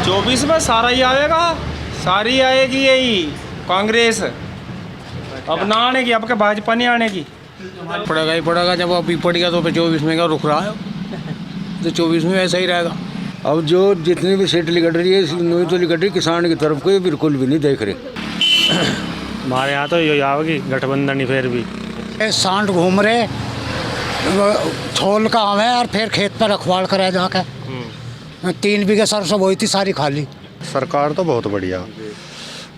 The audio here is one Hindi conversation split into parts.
24 में सारा ही आएगा, सारी आएगी यही कांग्रेस। अब ना आने की, अब के भाजपा नहीं आने की। पड़ेगा ही पड़ेगा, जब अभी पड़ गया तो फिर 24 में क्या रुक रहा है, तो 24 में ऐसा ही रहेगा। अब जो जितनी भी सीट निकल रही है नहीं तो निकल रही किसान की तरफ को, ये बिल्कुल भी नहीं देख रहे। हमारे यहाँ तो ये आवेगी गठबंधन ही फिर भी। सांड घूम रहे, छोल का आवे और फिर खेत पर रखवाल कराया जाके 3 बीघे सरसों बोई थी, सारी खाली। सरकार तो बहुत बढ़िया,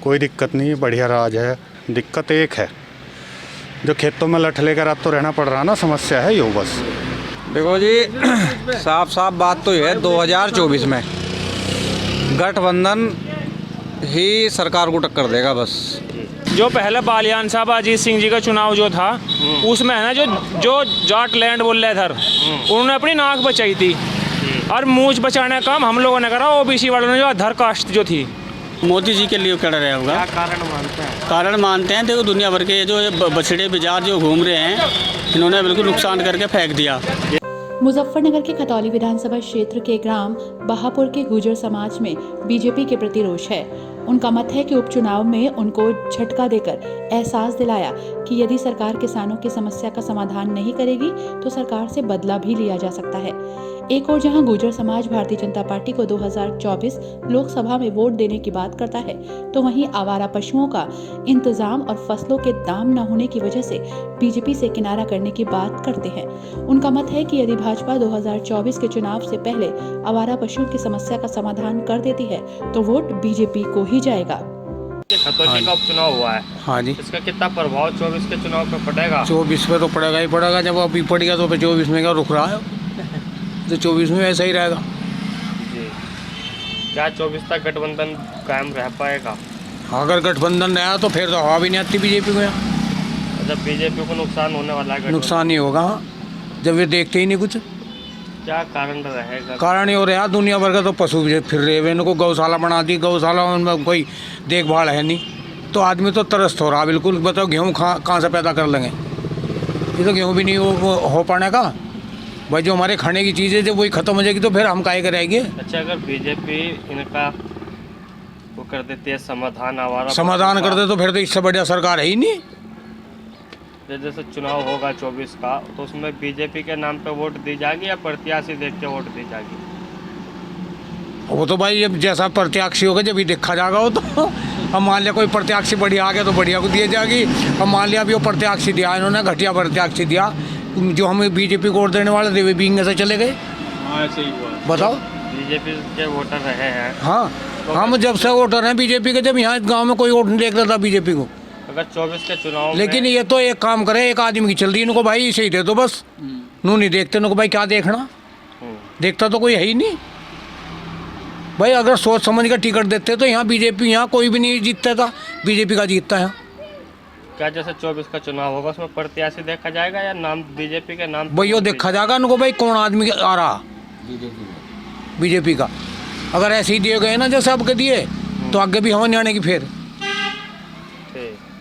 कोई दिक्कत नहीं, बढ़िया राज है। दिक्कत एक है, जो खेतों में लठ लेकर अब तो रहना पड़ रहा ना, समस्या है यो बस। देखो जी, साफ साफ बात तो ये है, 2024 में गठबंधन ही सरकार को टक्कर देगा बस। जो पहले बालियान साहब अजीत सिंह जी का चुनाव जो था, उसमें है ना जो जाट लैंड बोल रहे थे, उन्होंने अपनी नाक बचाई थी और मूंछ बचाने का काम हम लोगों ने करा। ओबीसी वालों ने जो अधर कास्ट जो थी, मोदी जी के लिए खड़ा रहा होगा। कारण मानते हैं, देखो दुनिया भर के जो बछड़े बाजार जो घूम रहे हैं, इन्होंने बिल्कुल नुकसान करके फेंक दिया। मुजफ्फरनगर के खतौली विधानसभा क्षेत्र के ग्राम बहापुर के गुर्जर समाज में बीजेपी के प्रति रोष है। उनका मत है कि उपचुनाव में उनको झटका देकर एहसास दिलाया कि यदि सरकार किसानों की समस्या का समाधान नहीं करेगी तो सरकार से बदला भी लिया जा सकता है। एक और जहां गुर्जर समाज भारतीय जनता पार्टी को 2024 लोकसभा में वोट देने की बात करता है, तो वहीं आवारा पशुओं का इंतजाम और फसलों के दाम न होने की वजह से बीजेपी से किनारा करने की बात करते हैं। उनका मत है कि यदि भाजपा 2024 के चुनाव से पहले आवारा पशुओं की समस्या का समाधान कर देती है तो वोट बीजेपी को ही जाएगा। खतौली का उपचुनाव हुआ है, हाँ जी, इसका कितना प्रभाव 24 के चुनाव पे पड़ेगा? 24 पे तो पड़ेगा ही पड़ेगा, जब अभी पड़ गया तो फिर 24 में क्या रुक रहा है, तो 24 में ऐसा ही रहेगा। जी, क्या 24 तक गठबंधन कायम रह पाएगा? अगर गठबंधन रहा तो फिर तो हवा भी नहीं आती बीजेपी में। जब बीजेपी को नुकसान होने वाला है, नुकसान ही होगा जब वे देखते ही नहीं कुछ। क्या कारण रहेगा? कारण ये हो रहा है, दुनिया भर का तो पशु भी फिर रहे हुए, इनको गौशाला बना दी, गौशाला उनमें कोई देखभाल है नहीं, तो आदमी तो तरस हो रहा बिल्कुल। बताओ गेहूँ कहाँ से पैदा कर लेंगे, ये तो गेहूँ भी नहीं हो पाने का। भाई जो हमारे खाने की चीज़ें जब वही खत्म हो जाएगी तो फिर हम काहे करेंगे। अच्छा, अगर बीजेपी इनका वो कर देती है समाधान कर दे तो फिर तो इससे बढ़िया सरकार है ही नहीं। जैसे चुनाव होगा 24 का, तो उसमें बीजेपी के नाम पे वोट दी जाएगी या प्रत्याशी देख के वोट दी जाएगी? वो तो भाई जब जैसा प्रत्याशी होगा जब ही देखा जाएगा वो तो। हम मान लिया कोई प्रत्याशी बढ़िया आ गया तो बढ़िया को दिए जाएगी। हम मान लिया अभी वो प्रत्याशी दिया, इन्होंने घटिया प्रत्याशी दिया, जो हमें बीजेपी को वोट देने वाले थे वे भी से चले गए। बताओ, बीजेपी के वोटर रहे हैं। हाँ, हम जब से वोटर हैं बीजेपी के, जब यहाँ गाँव में कोई वोट नहीं देख रहा था बीजेपी को। अगर 24 के चुनाव लेकिन ये तो एक काम करे, एक आदमी की चल रही, इनको भाई इसे ही दे दो बस। नू नहीं देखते, इनको भाई क्या देखना, देखता तो कोई है ही नहीं भाई। अगर सोच समझ कर टिकट देते तो यहाँ बीजेपी, यहाँ कोई भी नहीं जीतता था, बीजेपी का जीतता है। क्या जैसे 24 का चुनाव होगा उसमें प्रत्याशी देखा जाएगा या नाम बीजेपी के नाम? भाई वो देखा जाएगा उनको, भाई कौन आदमी आ रहा बीजेपी का। अगर ऐसे ही दिए गए ना जैसे अब के दिए, तो आगे भी हवा नहीं आने की फिर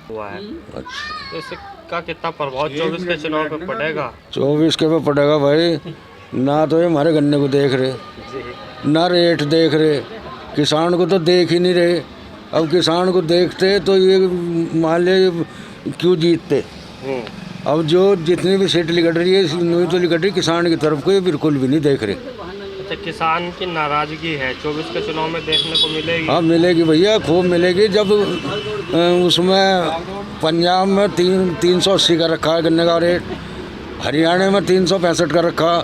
हुआ है। तो इसका कितना प्रभाव 24 के चुनाव पे पड़ेगा? 24 के पे पड़ेगा भाई, ना तो ये हमारे गन्ने को देख रहे, ना रेट देख रहे, किसान को तो देख ही नहीं रहे। अब किसान को देखते तो ये मान ले क्यों जीतते। अब जो जितनी भी सीट निकल रही है नहीं तो निकल रही किसान की तरफ को, ये बिल्कुल भी नहीं देख रहे। अच्छा, किसान की नाराजगी है 24 के चुनाव में देखने को मिलेगी? हाँ मिलेगी भैया, खूब मिलेगी। जब उसमें पंजाब में 380 का रखा है गन्ने का रेट, हरियाणा में 365 का रखा,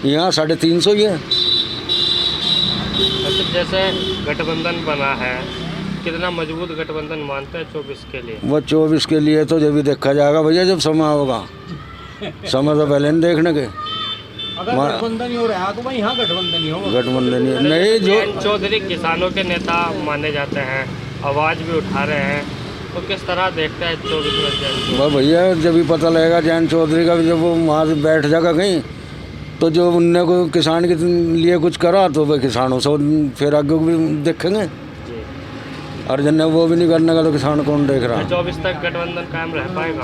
यहाँ 350 ही है। अच्छा, जैसे गठबंधन बना है, कितना मजबूत गठबंधन मानते हैं 24 के लिए? वो 24 के लिए तो जब भी देखा जाएगा भैया, जब समय होगा। समय तो पहले नहीं देखने के। अगर गठबंधन ही हो रहा है तो भाई यहाँ गठबंधन ही होगा। गठबंधन ही नहीं, जो चौधरी किसानों के नेता माने जाते हैं, आवाज़ भी उठा रहे हैं, तो किस तरह देखते हैं 24 में? भैया जब भी पता लगेगा जैन चौधरी का, जब वो वहाँ से बैठ जाएगा कहीं, तो जो उनने को किसान के लिए कुछ करा तो वह किसानों से फिर आगे भी देखेंगे। और जब वो भी नहीं करने का तो किसान कौन देख रहा है? 24 तक गठबंधन कायम रह पाएगा?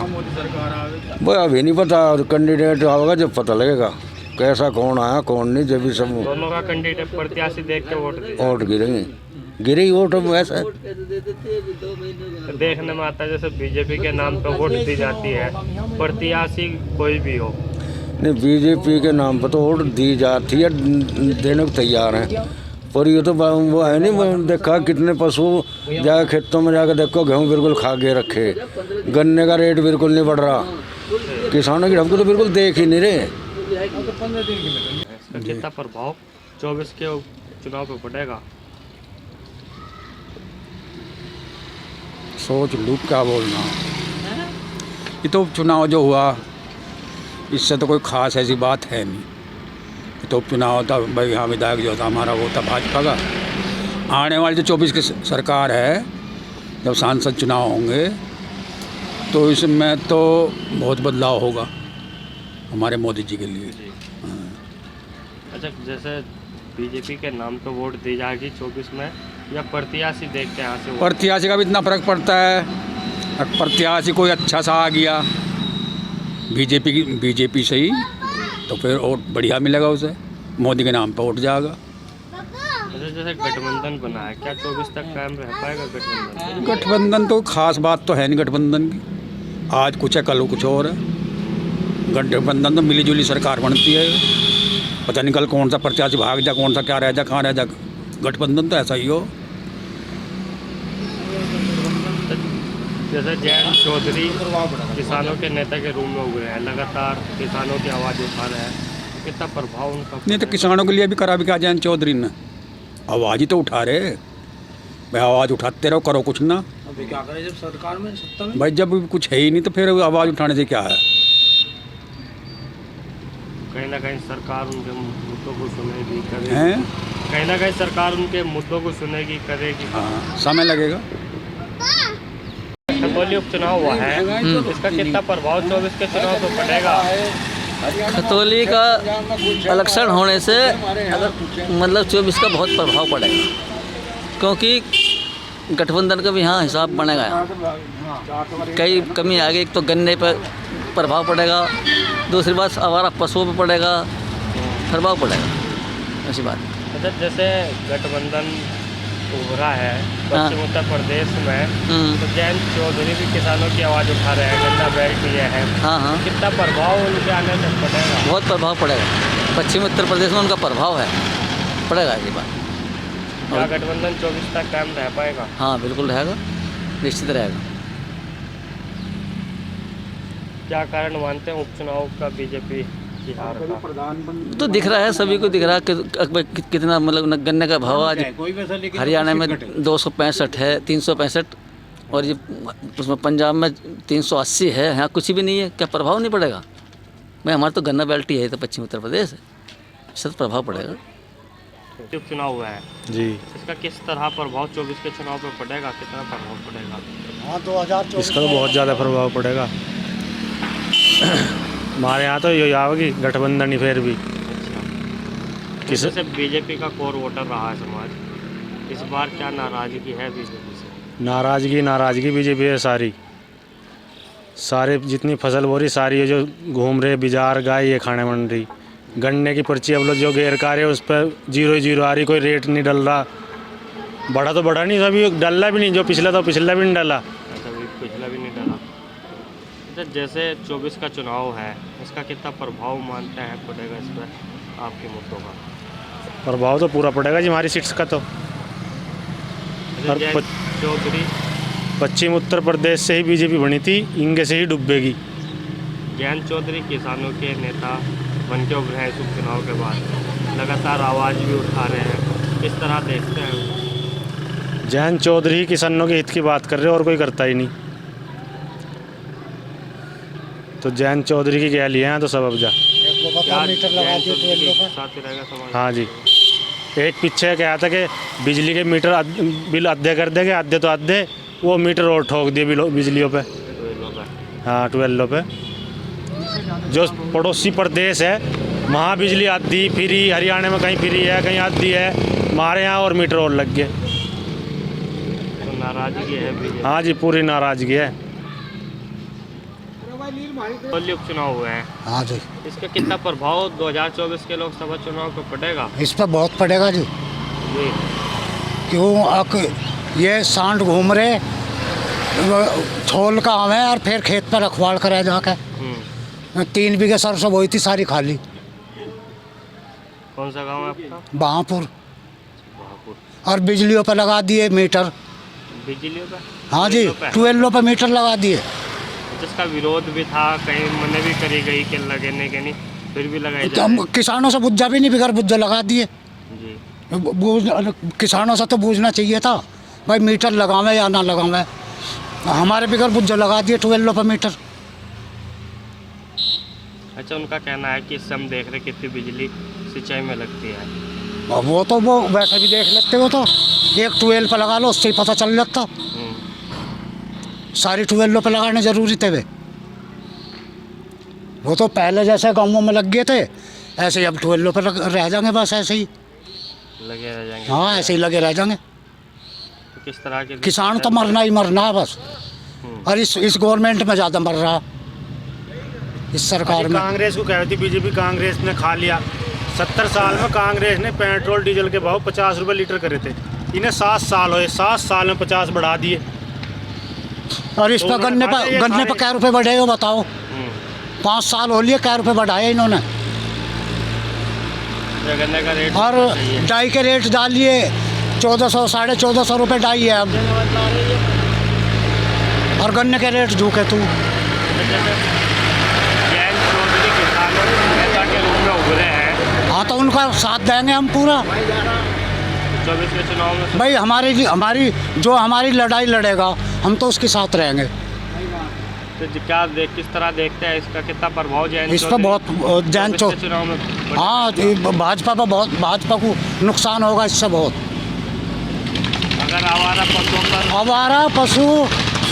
भाई अभी नहीं पता, कैंडिडेट होगा जब पता लगेगा। कैसा कौन आया कौन नहीं, जब भी सब दोनों का कैंडिडेट प्रत्याशी देख के वोट दिए। वोट गिरेंगे, गिरे वोट अब वैसा। देखने में आता है जैसे बीजेपी के नाम पे वोट दी जाती है, प्रत्याशी कोई भी हो। नहीं, बीजेपी के नाम पर तो वोट दी जाती है, देने को तैयार हैं, पर ये तो वो है नहीं। देखा कितने पशु जाके खेतों में जाकर देखो, गेहूँ बिल्कुल खा के रखे, गन्ने का रेट बिल्कुल नहीं बढ़ रहा, किसानों की हमको तो बिल्कुल देख ही नहीं रहे। इसका कितना प्रभाव 24 के चुनाव पे पड़ेगा? सोच लूँ क्या बोलना। ये तो उपचुनाव जो हुआ इससे तो कोई ख़ास ऐसी बात है नहीं। ये तो उपचुनाव था भाई, यहाँ विधायक जो था हमारा वो था भाजपा का। आने वाली जो 24 की सरकार है, जब सांसद चुनाव होंगे तो इसमें तो बहुत बदलाव होगा हमारे मोदी जी के लिए। अच्छा, जैसे बीजेपी के नाम पे वोट दी जाएगी 24 में, या प्रत्याशी देख के यहाँ से वोट? प्रत्याशी का भी इतना फर्क पड़ता है। अगर प्रत्याशी कोई अच्छा सा आ गया बीजेपी से ही, तो फिर वोट बढ़िया मिलेगा उसे, मोदी के नाम पर वोट जाएगा। अच्छा, जैसे गठबंधन बना है, क्या 24 तक कायम रह पाएगा गठबंधन? गठबंधन तो खास बात तो है नहीं गठबंधन की, आज कुछ है कल कुछ और है। गठबंधन तो मिलीजुली सरकार बनती है, पता नहीं कल कौन सा प्रत्याशी भाग जा, कौन सा क्या रह जा, कहाँ रह जा। गठबंधन तो ऐसा ही हो। जैसे जयंत चौधरी किसानों के नेता के रूप में उभरे हैं, लगातार किसानों की आवाज़ उठा रहे हैं, कितना प्रभाव उनका? नहीं तो किसानों के लिए भी करा भी क्या जयंत चौधरी ने, आवाज़ ही तो उठा रहे भाई, आवाज़ उठाते रहो, करो कुछ ना। अभी क्या करें जब सरकार में सत्ता में? भाई जब कुछ है ही नहीं तो फिर आवाज़ उठाने से क्या है। कहीं ना कहीं सरकार उनके मुद्दों को सुनेगी, करेगी। हैं? कहीं ना कहीं सरकार उनके मुद्दों को सुनेगी, करेगी। हाँ, समय लगेगा। खतौली उपचुनाव हुआ है, इसका कितना प्रभाव 24 के चुनाव पर पड़ेगा? खतौली का इलेक्शन होने से अगर मतलब 24 का बहुत प्रभाव पड़ेगा, क्योंकि गठबंधन का भी यहाँ हिसाब बनेगा। कई कमी आ गई, एक तो गन्ने पर प्रभाव पड़ेगा, दूसरी बात आवारा पशुओं पर पड़ेगा, प्रभाव पड़ेगा, ऐसी बात। अच्छा, जैसे गठबंधन उभरा है पश्चिम उत्तर प्रदेश में, तो जयंत चौधरी भी किसानों की आवाज़ उठा रहे हैं, गन्ना बैग लिए हैं। हाँ, कितना प्रभाव उनके आने से पड़ेगा? बहुत प्रभाव पड़ेगा। पश्चिम उत्तर प्रदेश में उनका प्रभाव है, पड़ेगा ऐसी बात। क्या गठबंधन 24 तक कायम रह पाएगा? हाँ, बिल्कुल रहेगा, निश्चित रहेगा। क्या कारण मानते हैं उपचुनाव का बीजेपी की हार का? तो दिख रहा है, सभी को दिख रहा है कि कितना मतलब गन्ने का भाव आज हरियाणा में 265 है, 365, और ये उसमें पंजाब में 380 है। यहाँ कुछ भी नहीं है, क्या प्रभाव नहीं पड़ेगा? भाई हमारा तो गन्ना बेल्ट ही है, तो पश्चिम उत्तर प्रदेश है, इससे तो प्रभाव पड़ेगा। उपचुनाव हुआ है जी, इसका किस तरह प्रभाव 24 के चुनाव पर पड़ेगा? कितना प्रभाव पड़ेगा? हाँ, 2024 इसका तो बहुत ज़्यादा प्रभाव पड़ेगा। हमारे यहाँ तो ये आवेगी गठबंधन ही फिर भी। किस से बीजेपी का कोर वोटर रहा है समाज, इस बार क्या नाराजगी है बीजेपी से? नाराज़गी बीजेपी है सारे जितनी फसल हो रही सारी है, जो घूम रहे बिजार गाय ये खाने मन रही। गन्ने की पर्ची अब लोग जो गैरकार है उस पर 0 आ रही, कोई रेट नहीं डल रहा। बढ़ा तो बढ़ा नहीं, अभी डला भी नहीं, जो पिछला था पिछला भी नहीं डला। अच्छा, पिछला भी नहीं डला। जैसे 24 का चुनाव है, इसका कितना प्रभाव मानते हैं पड़ेगा इस पर आपके मुद्दों का? प्रभाव तो पूरा पड़ेगा जी हमारी सीट्स का तो। चौधरी पश्चिम उत्तर प्रदेश से ही बीजेपी बनी थी, इनके से ही डूबेगी। जयंत चौधरी किसानों के नेता बन के उभरे हैं इस उपचुनाव के बाद, लगातार आवाज़ भी उठा रहे हैं, किस तरह देखते हैं? जयंत चौधरी किसानों के हित की बात कर रहे और कोई करता ही नहीं, तो जयंत चौधरी की क्या लिए हैं तो सब अब जा। मीटर लगा दिए। हाँ जी, एक पीछे क्या था कि बिजली के मीटर बिल आधे कर देंगे, आधे तो आधे, वो मीटर और ठोक दिए बिजलियों पे। हाँ, 12 पे। जो पड़ोसी प्रदेश है वहाँ बिजली आधी फ्री, हरियाणा में कहीं फ्री है कहीं आधी है, हमारे यहाँ और मीटर और लग गए। तो नाराजगी है बीजेपी? हाँ जी, पूरी नाराजगी है। कतौली उपचुनाव हुए हैं, हाँ जी, इसका कितना प्रभाव 2024 के लोकसभा चुनाव को पड़ेगा? इस पर बहुत पड़ेगा जी। जी। क्यों ये सांड घूम रहे, छोल का आवे और फिर खेत पर रखवाल करे जाके। 3 बीघे सरसों बोई थी, सारी खाली। कौन सा गांव है आपका? बहापुर। और बिजलियों पर लगा दिए मीटर। बिजलियों पे? हाँ जी, ट्वेल्व पे मीटर लगा दिए। जिसका विरोध भी था, कहीं मना भी करी गई कि लगने के नहीं, फिर भी लगाए तो हम किसानों से बुज्जा भी नहीं, बिगर बुज्जा लगा दिए। जी। किसानों से तो पूछना चाहिए था भाई मीटर लगावे या ना लगावे। हमारे बिगर बुज्जा लगा दिए 12 पे मीटर। अच्छा, उनका कहना है कि इससे हम देख रहे कितनी बिजली सिंचाई में लगती है। वो तो वो वैसे भी देख लेते हो, तो एक 12 पे लगा लो, उससे ही पता चल जाता। सारी 12 पे लगाने जरूरी थे वे। वो तो पहले जैसे गाँवों में लग गए थे, ऐसे ही अब 12 पे रह जाएंगे, बस ऐसे ही लगे रह जाएंगे। हाँ, ऐसे ही लगे रह जाएंगे। तो किस तरह के किसान तो मरना ही मरना है बस। और इस गवर्नमेंट में ज़्यादा मर रहा, इस सरकार में। कांग्रेस को कह रही थी बीजेपी, कांग्रेस ने खा लिया। 70 साल में कांग्रेस ने पेट्रोल डीजल के भाव 50 रुपये लीटर करे थे। इन्हें 7 साल हुए, 7 साल में 50 बढ़ा दिए। और इस पर गन्ने पर क्या रुपये बढ़े हो बताओ? 5 साल हो लिए, क्या रुपये बढ़ाए इन्होंने? गन्ने का रेट और डाई के रेट डालिए 1400 1450 रुपये डाई है अब। और गन्ने के रेट झूके तू। हाँ, तो उनका साथ देंगे हम पूरा। 24 के चुनाव में भाई हमारी लड़ाई लड़ेगा, हम तो उसके साथ रहेंगे। तो क्या किस तरह देखते हैं इसका कितना प्रभाव जैन इस पर बहुत जैन चुनाव में? हाँ, भाजपा को नुकसान होगा इससे बहुत। अगर आवारा पशु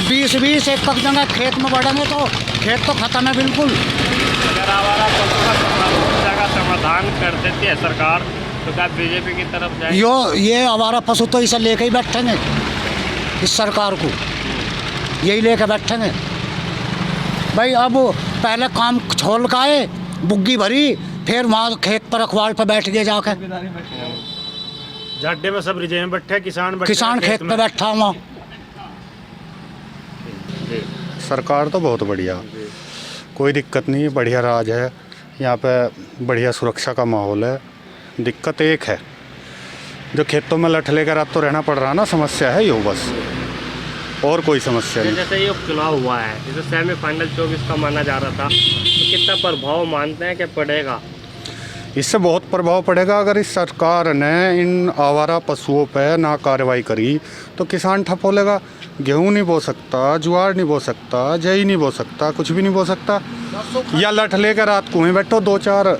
20 एक पक जगह खेत में बढ़ेंगे तो खेत तो खत्म है बिल्कुल। अगर आवारा पशु का समस्या का समाधान कर देती है सरकार, तो क्या बीजेपी की तरफ जाए? ये आवारा पशु तो इसे लेके ही बैठेंगे, इस सरकार को यही लेके बैठेंगे भाई। अब पहले काम छोल का आए, बुग्गी भरी, फिर वहाँ खेत पर रखवाल पर बैठ गए जाके। झड्डे में सब रिजे में बैठे, किसान खेत पे बैठा हुआ। सरकार तो बहुत बढ़िया, कोई दिक्कत नहीं है, बढ़िया राज है यहाँ पे, बढ़िया सुरक्षा का माहौल है। दिक्कत एक है, जो खेतों में लठ लेकर रात तो रहना पड़ रहा ना, समस्या है यो बस, और कोई समस्या नहीं। जैसे ये उपचुनाव हुआ है, जैसे सेमीफाइनल 24 का माना जा रहा था, तो कितना प्रभाव मानते हैं कि पड़ेगा? इससे बहुत प्रभाव पड़ेगा। अगर इस सरकार ने इन आवारा पशुओं पर ना कार्रवाई करी तो किसान ठप हो लेगा। गेहूँ नहीं बो सकता, ज्वार नहीं बो सकता, जई नहीं बो सकता, कुछ भी नहीं बो सकता। या लठ लेकर रात कुएं बैठो। 2-4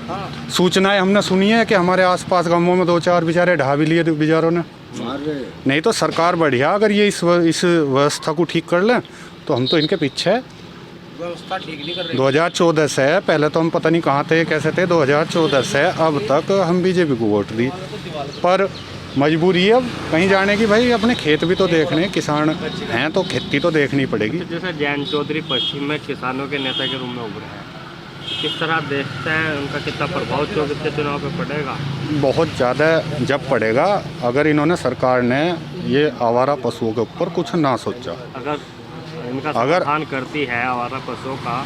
सूचनाएं हमने सुनी है कि हमारे आसपास गाँवों में 2-4 बेचारे ढा भी लिए बेचारों ने। नहीं तो सरकार बढ़िया, अगर ये इस व्यवस्था को ठीक कर लें तो हम तो इनके पीछे है। व्यवस्था ठीक नहीं कर रही। 2014 से पहले तो हम पता नहीं कहाँ थे, कैसे थे। 2014 से अब तक हम बीजेपी को वोट दी, पर मजबूरी है अब कहीं जाने की। भाई अपने खेत भी तो देखने, किसान हैं तो खेती तो देखनी पड़ेगी। जैसे जैन चौधरी पश्चिम में किसानों के नेता के रूप में उभरे हैं, किस तरह देखते हैं उनका कितना प्रभाव 24 के चुनाव पे पड़ेगा? बहुत ज़्यादा जब पड़ेगा, अगर इन्होंने सरकार ने ये आवारा पशुओं के ऊपर कुछ ना सोचा। अगर इनका समाधान करती है आवारा पशुओं का,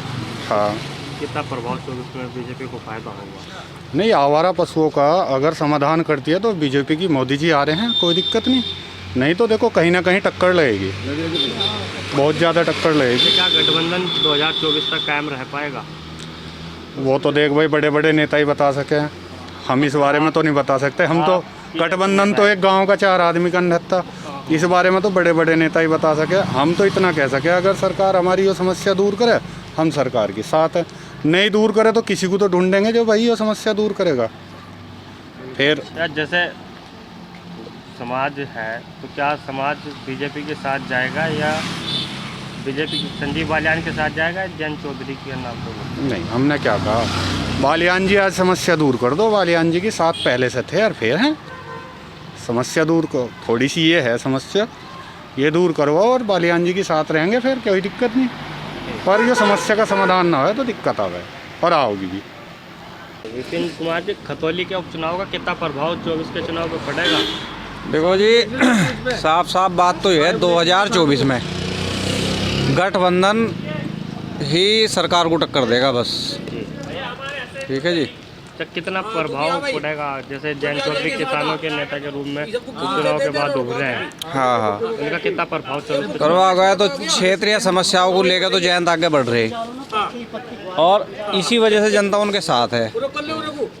हाँ, कितना प्रभाव 24 में बीजेपी को फायदा होगा? नहीं, आवारा पशुओं का अगर समाधान करती है तो बीजेपी की मोदी जी आ रहे हैं, कोई दिक्कत नहीं। नहीं तो देखो कहीं ना कहीं टक्कर लगेगी, बहुत ज़्यादा टक्कर लगेगी। क्या गठबंधन 2024 तक कायम रह पाएगा? वो तो देख भाई बड़े बड़े नेता ही बता सके हैं, हम इस बारे में तो नहीं बता सकते। हम तो गठबंधन तो एक गांव का 4 आदमी का रहता, इस बारे में तो बड़े बड़े नेता ही बता सके। हम तो इतना कह सके, अगर सरकार हमारी ये समस्या दूर करे हम सरकार के साथ है, नहीं दूर करे तो किसी को तो ढूंढेंगे जो भाई ये समस्या दूर करेगा। फिर जैसे समाज है, तो क्या समाज बीजेपी के साथ जाएगा या बीजेपी संजीव बालियान के साथ जाएगा, जैन चौधरी के नाम पर? नहीं, हमने क्या कहा, बालियान जी आज समस्या दूर कर दो। बालियान जी के साथ पहले से थे और फिर हैं, समस्या दूर को थोड़ी सी ये है समस्या, ये दूर करवाओ और बालियान जी के साथ रहेंगे, फिर कोई दिक्कत नहीं। पर ये समस्या का समाधान ना हो तो दिक्कत आवे और आओगी भी। विपिन कुमार जी, खतौली के उपचुनाव का कितना प्रभाव 24 के चुनाव पे पड़ेगा? देखो जी, साफ साफ बात तो ये है, 2024 में गठबंधन ही सरकार को टक्कर देगा बस। ठीक है जी। तो कितना प्रभाव पड़ेगा? जैसे जैन चौधरी किसानों के नेता के रूप में उपचुनाव के बाद उभरे हैं, हाँ हाँ, उनका कितना प्रभाव करवा गया तो क्षेत्रीय समस्याओं को लेकर तो जयंत आगे बढ़ रहे और इसी वजह से जनता उनके साथ है।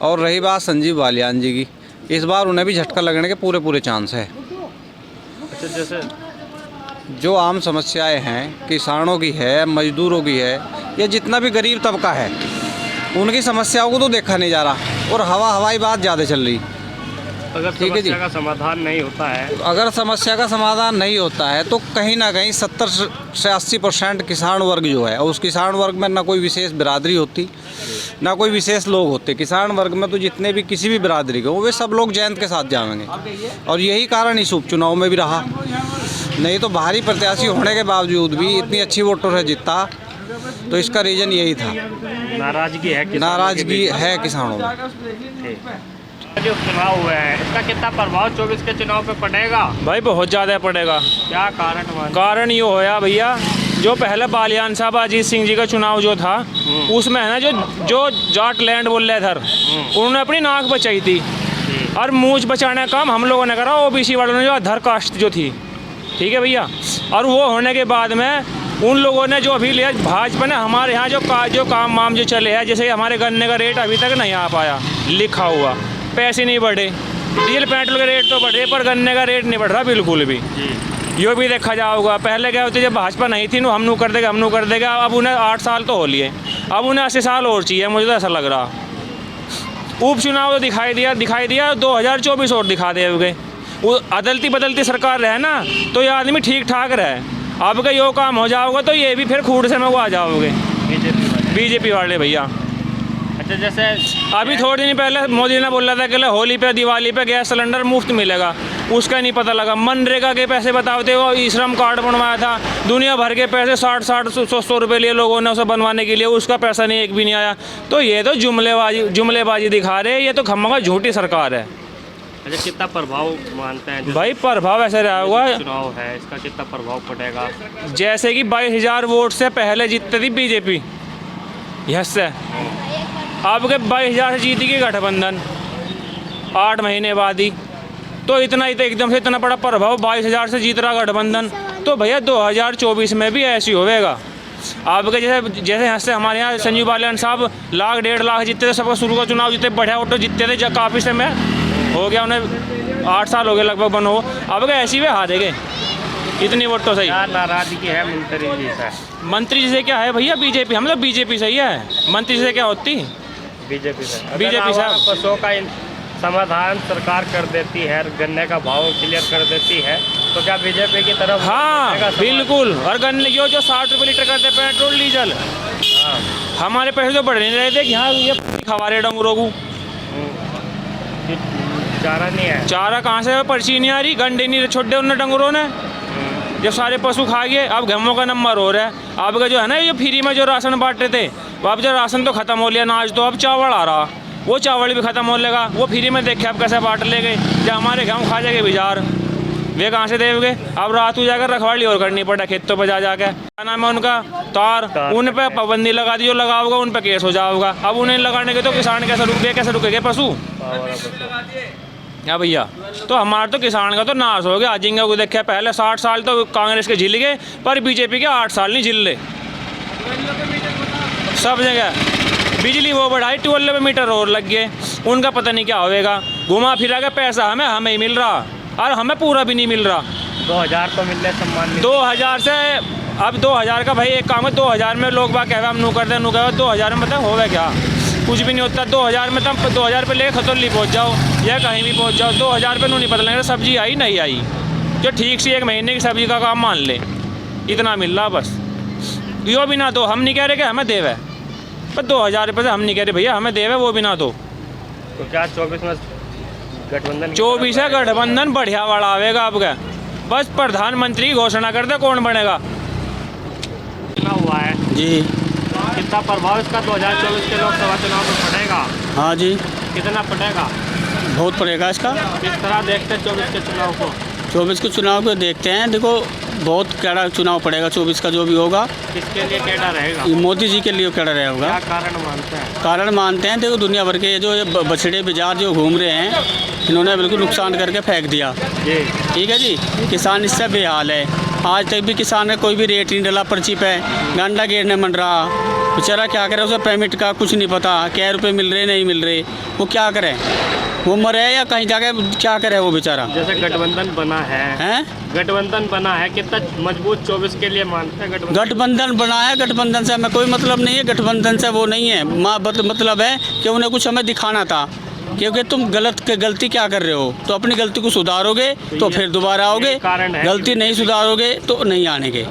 और रही बात संजीव बालियान जी की, इस बार उन्हें भी झटका लगने के पूरे चांस है। अच्छा, जैसे जो आम समस्याएं हैं, किसानों की है, मजदूरों की है, या जितना भी गरीब तबका है, उनकी समस्याओं को तो देखा नहीं जा रहा और हवाई बात ज़्यादा चल रही। अगर समस्या का समाधान नहीं होता है, अगर समस्या का समाधान नहीं होता है तो कहीं ना कहीं 70 से 80% किसान वर्ग जो है, और उस किसान वर्ग में ना कोई विशेष बिरादरी होती, ना कोई विशेष लोग होते। किसान वर्ग में तो जितने भी किसी भी बिरादरी के हो, वे सब लोग जयंत के साथ जाएंगे। और यही कारण इस उपचुनाव में भी रहा। नहीं तो बाहरी प्रत्याशी होने के बावजूद भी इतनी अच्छी वोटों से जीता, तो इसका रीज़न यही था। नाराजगी है किसानों में। जो चुनाव हुआ है, इसका कितना प्रभाव 24 के चुनाव पे पड़ेगा? भाई बहुत ज़्यादा पड़ेगा। क्या कारण? कारण ये होया भैया, जो पहले बालियान साहब अजीत सिंह जी का चुनाव जो था, उसमें है ना जो जाट लैंड बोल रहे इधर, उन्होंने अपनी नाक बचाई थी और मूंछ बचाने का काम हम लोगों ने करा, ओबीसी वालों ने, जो अधर कास्ट जो थी। ठीक है भैया। और वो होने के बाद में उन लोगों ने जो अभी लिया, भाजपा ने हमारे यहाँ जो काम वाम जो चले हैं, जैसे हमारे गन्ने का रेट अभी तक नहीं आ पाया लिखा हुआ, पैसे नहीं बढ़े, डीजल पेट्रोल के रेट तो बढ़े पर गन्ने का रेट नहीं बढ़ रहा बिल्कुल भी। यो भी देखा जाओगा। पहले क्या होती, जब भाजपा नहीं थी, हम नू कर देगा। अब उन्हें 8 साल तो हो लिए, अब उन्हें 80 साल और चाहिए, मुझे तो ऐसा लग रहा। उपचुनाव तो दिखाई दिया 2024 और दिखा दे गए। वो अदलती बदलती सरकार रहे ना, तो ये आदमी ठीक ठाक रहे। अब का यो काम हो जाओगे तो ये भी फिर खूट से में वो आ जाओगे, बीजेपी वाले भैया। अच्छा, जैसे अभी थोड़ी दिन पहले मोदी ने बोला था कि होली पे दिवाली पे गैस सिलेंडर मुफ्त मिलेगा, उसका नहीं पता लगा। मनरेगा के पैसे बताते हो, ई श्रम कार्ड बनवाया था, दुनिया भर के पैसे 60-100 रुपये लिए लोगों ने उसे बनवाने के लिए, उसका पैसा नहीं, एक भी नहीं आया। तो ये तो जुमलेबाजी दिखा रहे हैं, ये तो खम्मा झूठी सरकार है। अच्छा, कितना प्रभाव मानते हैं? भाई प्रभाव ऐसे रहा हुआ, चुनाव है, इसका कितना प्रभाव पड़ेगा? जैसे कि 22,000 वोट से पहले जीतती थी बीजेपी, यस से अब के 22,000 से जीती गई गठबंधन 8 महीने बाद ही। तो इतना ही तो एकदम से इतना बड़ा प्रभाव, 22,000 से जीत रहा गठबंधन। तो भैया 2024 में भी ऐसी होगा। आपके जैसे यहाँ से हमारे यहाँ संजीव बालियान साहब 1-1.5 लाख जीतते थे, सबका शुरू का चुनाव जीते, बढ़िया वोटो जीतते थे, काफ़ी समय हो गया, उन्हें 8 साल हो गए लगभग बन हो। अब क्या ऐसी वे हारेंगे इतनी वोट तो सही। नाराजगी है मंत्री जी से? मंत्री जी से क्या है भैया, बीजेपी, हम लोग बीजेपी सही है, मंत्री से क्या होती? बीजेपी से। बीजेपी से पशुओं का समाधान सरकार कर देती है, गन्ने का भाव क्लियर कर देती है, तो क्या बीजेपी की तरफ? हाँ बिल्कुल। और गन्ने जो 60 रुपये लीटर करते पेट्रोल डीजल, हमारे पैसे तो बढ़ नहीं रहे थे कि हाँ ये खवा रहे डंगरों को। चारा नहीं है, चारा कहाँ से, पर्ची नहीं आ रही, गंडे नहीं छोड़े उन्होंने डंगरों ने, जब सारे पशु खा गए। अब गेहूँ का नंबर हो रहा है। अब का जो है ना, ये फ्री में जो राशन बांटते थे, अब जो राशन तो ख़त्म हो लिया, अनाज तो अब चावल आ रहा, वो चावल भी ख़त्म हो लेगा। वो फ्री में देखे अब कैसे बांट ले गए, जब हमारे गेहूँ खा जाएंगे बाजार, वे कहाँ से देंगे? अब रात को जाकर रखवाली और करनी पड़ा खेतों पर जाके। क्या नाम है उनका, तार, उन पर पाबंदी लगा दी, जो लगाओगा उन पर केस हो जाओगा। अब उन्हें लगाने के तो किसान कैसे रुकेंगे पशु? क्या भैया, तो हमारा तो किसान का तो नाश हो गया। जिंगा को देखा, पहले 60 साल तो कांग्रेस के झिल गए, पर बीजेपी के 8 साल नहीं झिल रहे सब जगह। बिजली वो बढ़ाई, 12 मीटर और लग गए, उनका पता नहीं क्या होएगा। घुमा फिरा के पैसा हमें ही मिल रहा, और हमें पूरा भी नहीं मिल रहा। 2000 तो मिल रहे सम्मान, 2000 से अब 2000 का भाई एक काम है, 2000 में लोग बात कहे हम नू कर दे, 2000 में मतलब होगा क्या, कुछ भी नहीं होता। 2000 में तब 2000 पे लेकर खतौली पहुँच जाओ या कहीं भी पहुँच जाओ, 2000 पे नहीं पता लगेगा सब्जी आई नहीं आई, जो ठीक से 1 महीने की सब्जी का काम मान ले, इतना मिल रहा बस। यो भी ना दो, हम नहीं कह रहे कि हमें देवे, पर 2000 रुपये से हम नहीं कह रहे भैया हमें देवे, वो भी ना दो। तो क्या 24 में गठबंधन? 24 है गठबंधन बढ़िया वाला आवेगा। अब क्या, बस प्रधानमंत्री घोषणा कर दे कौन बनेगा। हुआ है जी। कितना प्रभाव इसका 2024 के लोकसभा चुनाव में पड़ेगा? हाँ जी, कितना पड़ेगा? बहुत पड़ेगा इसका। किस तरह देखते हैं 24 के चुनाव को? 24 के चुनाव को देखते हैं, देखो बहुत कड़ा चुनाव पड़ेगा 24 का जो भी होगा। किसके लिए टेढ़ा रहेगा? ये मोदी जी के लिए कड़ा रहेगा। क्या कारण मानते हैं? कारण मानते हैं, देखो दुनिया भर के जो ये बछड़े बाजार जो घूम रहे हैं, इन्होंने बिल्कुल नुकसान करके फेंक दिया। जी। ठीक है जी, किसान इससे बेहाल है। आज तक भी किसान ने कोई भी रेट नहीं डाला पर्ची पे, गांडा गेरने मन रहा बेचारा, क्या करे, उसे पेमेंट का कुछ नहीं पता, क्या रुपए मिल रहे नहीं मिल रहे, वो क्या करे, वो मरे या कहीं जाके क्या करे वो बेचारा। जैसे गठबंधन बना है, हैं? गठबंधन बना है, कितना मजबूत 24 के लिए मानते हैं गठबंधन? गठबंधन बना है, गठबंधन से हमें कोई मतलब नहीं है, गठबंधन से वो नहीं है। मतलब है कि उन्हें कुछ हमें दिखाना था, क्योंकि तुम गलती क्या कर रहे हो, तो अपनी गलती को सुधारोगे तो फिर दोबारा आओगे, गलती नहीं सुधारोगे तो नहीं आने के।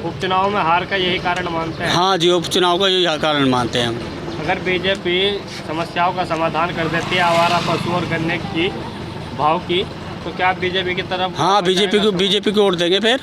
उपचुनाव में हार का यही कारण मानते हैं? हाँ जी, उपचुनाव का यही कारण मानते हैं हम। अगर बीजेपी समस्याओं का समाधान कर देती है आवारा पशु और गन्ने की भाव की, तो क्या आप बीजेपी की तरफ? हाँ, बीजेपी को वोट देंगे, फिर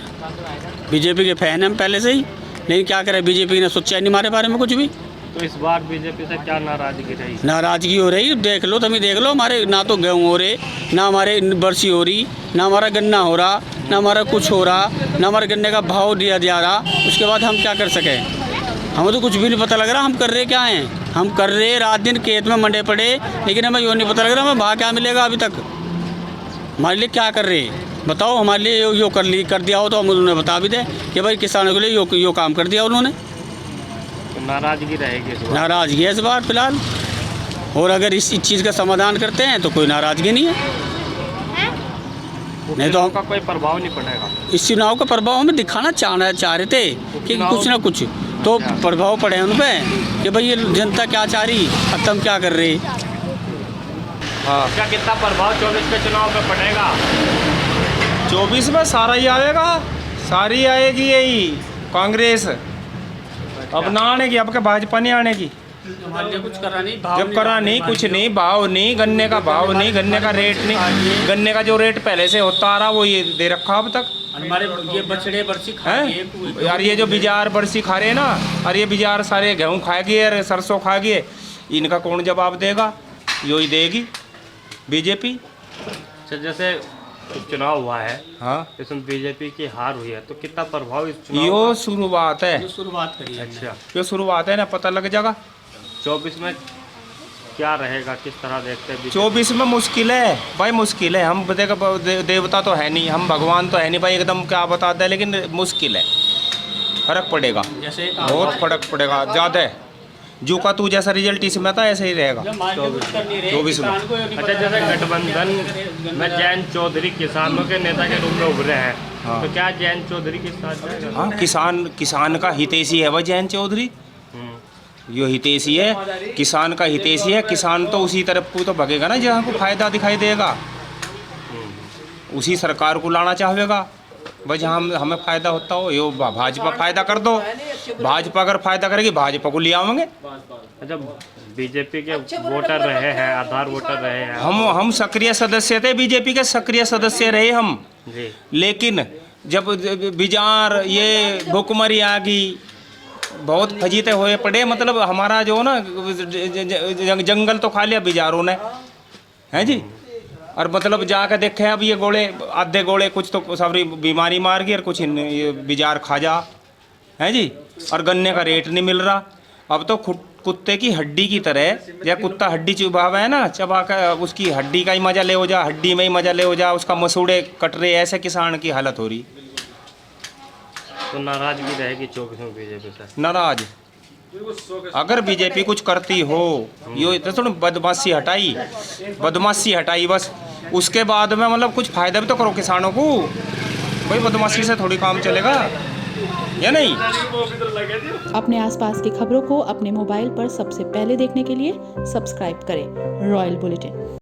बीजेपी के फैन हम पहले से ही, लेकिन क्या करें, बीजेपी ने सोचा नहीं हमारे बारे में कुछ भी। तो इस बार बीजेपी से क्या नाराजगी रही? नाराजगी हो रही, देख लो, तुम ही देख लो, हमारे ना तो गेहूँ हो रहे, ना हमारे बरसी हो रही, ना हमारा गन्ना हो रहा, ना हमारा कुछ हो रहा, ना हमारे गन्ने का भाव दिया जा रहा। उसके बाद हम क्या कर सकें, हमें तो कुछ भी नहीं पता लग रहा हम कर रहे क्या हैं। हम कर रहे रात दिन खेत में मंडे पड़े, लेकिन हमें यूँ नहीं पता लग रहा हमें भाव क्या मिलेगा अभी तक। हमारे लिए क्या कर रहे बताओ, हमारे लिए यो कर दिया हो तो हम उन्होंने बता भी दें कि भाई किसानों के लिए यो काम कर दिया उन्होंने। तो नाराजगी रहेगी इस बार? नाराजगी है इस बार फिलहाल, और अगर इस चीज़ का समाधान करते हैं तो कोई नाराजगी नहीं है। नहीं तो का कोई प्रभाव नहीं पड़ेगा। इस चुनाव का प्रभाव हमें दिखाना चाह रहे थे कि कुछ ना कुछ तो प्रभाव पड़े उन पर कि भाई ये जनता क्या चाह रही, अब तुम क्या कर रहे। हाँ, क्या कितना प्रभाव 24 के चुनाव में पड़ेगा? 24 में सारा ही आएगा, सारी आएगी यही कांग्रेस। अब ना आने की, अब के भाजपा नहीं आने की। कुछ करा नहीं, जब करा नहीं, कुछ नहीं, भाव नहीं, गन्ने का भाव नहीं, गन्ने का रेट नहीं, गन्ने का जो रेट पहले से होता आ रहा वो ये दे रखा अब तक। हमारे ये बछड़े बरसी हैं यार, ये जो बिजार बरसी खा रहे हैं ना, और ये बिजार सारे गेहूँ खा गए और सरसों खा गए, इनका कौन जवाब देगा? यो ही देगी बीजेपी। जैसे चुनाव हुआ है, हाँ, इसमें बीजेपी की हार हुई है, तो कितना प्रभाव इस चुनाव? यो शुरुआत है, शुरुआत करी है। अच्छा, यो शुरुआत है ना, पता लग जाएगा। 24 में क्या रहेगा, किस तरह देखते हैं? 24 में मुश्किल है भाई, मुश्किल है। हम देखो देवता तो है नहीं, हम भगवान तो है नहीं भाई, एकदम क्या बताते हैं, लेकिन मुश्किल है, फर्क पड़ेगा, जैसे बहुत फर्क पड़ेगा ज़्यादा। जो का तू जैसा रिजल्ट इसमें था ऐसे ही रहेगा 24 में। अच्छा, जैसे गठबंधन में जयंत चौधरी किसानों के नेता के रूप में उभरे हैं, हाँ। तो क्या जयंत चौधरी के साथ जाएगा? हाँ, किसान का हितैषी है वह जयंत चौधरी, यो हितैषी है, किसान का हितैषी है। किसान तो उसी तरफ को तो भगेगा ना जहाँ को फायदा दिखाई देगा, उसी सरकार को लाना चाहेगा भाई जहाँ हमें फ़ायदा होता हो। यो भाजपा फ़ायदा कर दो, भाजपा अगर फ़ायदा करेगी भाजपा को ले आवेंगे। अच्छा, बीजेपी के वोटर रहे हैं, आधार वोटर रहे हैं, हम सक्रिय सदस्य थे, बीजेपी के सक्रिय सदस्य रहे हम जी। लेकिन जब बिजार ये भुखमरी आ गई, बहुत फजीते हुए पड़े, मतलब हमारा जो ना जंगल तो खा लिया बिजारों ने, हैं जी। और मतलब जाकर देखे अब ये गोले, आधे गोले कुछ तो सबरी बीमारी मार गई और कुछ ये बिजार खा जा, हैं जी। और गन्ने का रेट नहीं मिल रहा, अब तो कुत्ते की हड्डी की तरह, या कुत्ता हड्डी चुभावा है ना, चबा कर उसकी हड्डी का ही मजा ले हो जा, हड्डी में ही मजा ले हो जा, उसका मसूड़े कट रहे, ऐसे किसान की हालत हो रही। तो नाराजगी रहेगी 24 में बीजेपी से? नाराज, अगर बीजेपी कुछ करती हो, यो तो थोड़ी बदमाशी हटाई बस, उसके बाद में मतलब कुछ फायदा भी तो करो किसानों को भाई, बदमाशी से थोड़ी काम चलेगा या नहीं। अपने आसपास की खबरों को अपने मोबाइल पर सबसे पहले देखने के लिए सब्सक्राइब करें रॉयल बुलेटिन।